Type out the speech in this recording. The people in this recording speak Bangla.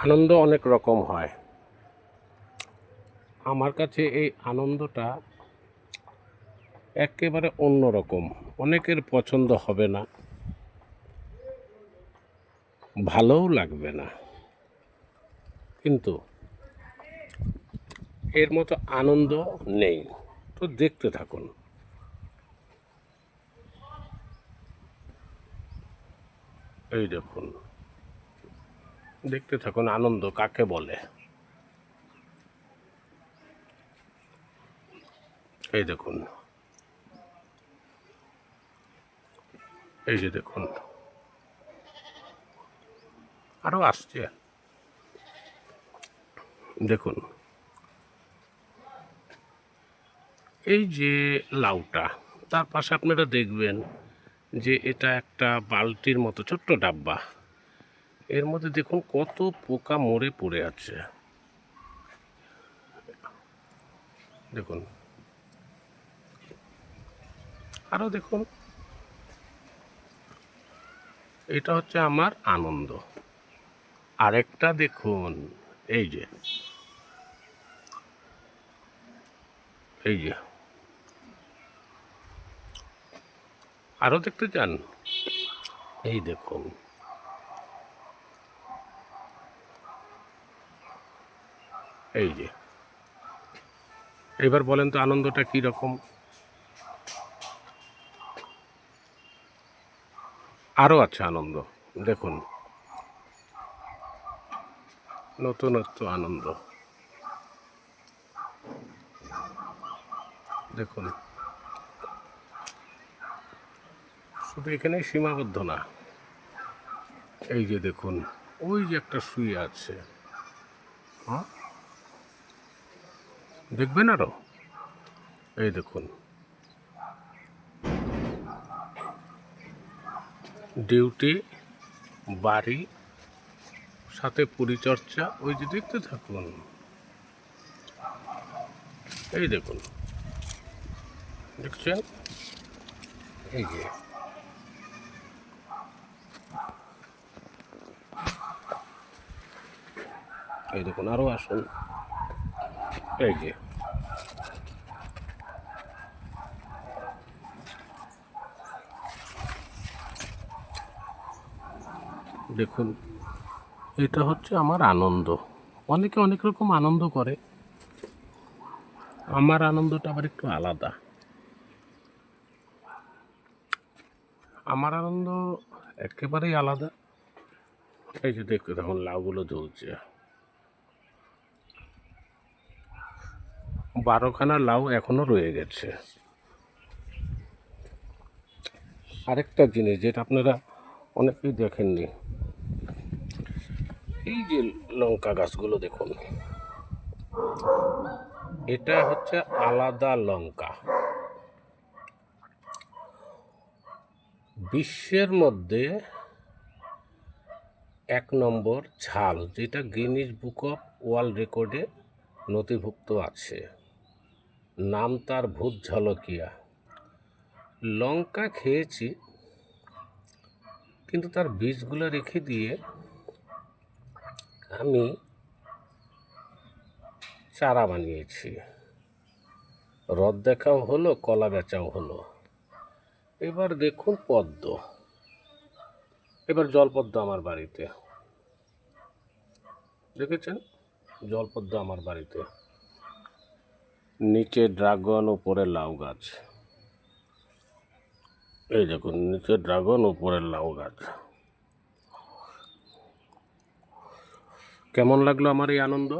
আনন্দ অনেক রকম হয়। আমার কাছে এই আনন্দটা একেবারে অন্যরকম। অনেকের পছন্দ হবে না, ভালোও লাগবে না, কিন্তু এর মতো আনন্দ নেই। তো দেখতে থাকুন। এই দেখুন, দেখতে থাকুন আনন্দ কাকে বলে। এই দেখুন, এই যে দেখুন, আরও আসছে। দেখুন, এই যে লাউটা, তার পাশে আপনারা দেখবেন যে এটা একটা বালতির মতো ছোট্ট ডাব্বা। এর মধ্যে দেখুন কত পোকা মরে পড়ে আছে। দেখুন, আরও দেখুন, এটা হচ্ছে আমার আনন্দ। আরেকটা দেখুন, এই যে, এই যে, আরও দেখতে চান? এই দেখুন, এই যে। এবার বলেন তো আনন্দটা কী রকম? আরও আছে আনন্দ। দেখুন, নতুনত্ব আনন্দ। দেখুন, শুধু এখানেই সীমাবদ্ধ না। এই যে দেখুন, ওই যে একটা শুয়ে আছে। হ্যাঁ, দেখবেন আরও? এই দেখুন, ডিউটি, বাড়ি, সাথে পরিচর্যা। ওই যে দেখতে থাকুন। এই দেখুন, দেখছেন? এই যে, এই দেখুন, আরও আসুন। এই যে, দেখুন, এটা হচ্ছে আমার আনন্দ। অনেকে অনেক রকম আনন্দ করে, আমার আনন্দটা আবার একটু আলাদা। আমার আনন্দ একেবারেই আলাদা। এই যে দেখতে দেখুন, লাউগুলো জ্বলছে। 12খানা লাউ এখনো রয়ে গেছে। আরেকটা জিনিস যেটা আপনারা অনেকেই দেখেননি, এই যে লঙ্কা গাছগুলো দেখুন, এটা হচ্ছে আলাদা লঙ্কা। বিশ্বের মধ্যে 1 নম্বর ঝাল, যেটা গিনিস বুক অফ ওয়ার্ল্ড রেকর্ডে নথিভুক্ত আছে। নাম তার ভূত ঝলকিয়া। লঙ্কা খেয়েছি, কিন্তু তার বীজগুলো রেখে দিয়ে আমি চারা বানিয়েছি। রদ দেখাও হলো, কলা বেচাও হলো। এবার দেখুন পদ্ম, এবার জলপদ্ম আমার বাড়িতে। দেখেছেন? জলপদ্ম আমার বাড়িতে। নিচে ড্রাগন, উপরে লাউ গাছ। এই দেখুন, নিচে ড্রাগন, উপরে লাউ গাছ। কেমন লাগলো আমার এই আনন্দ?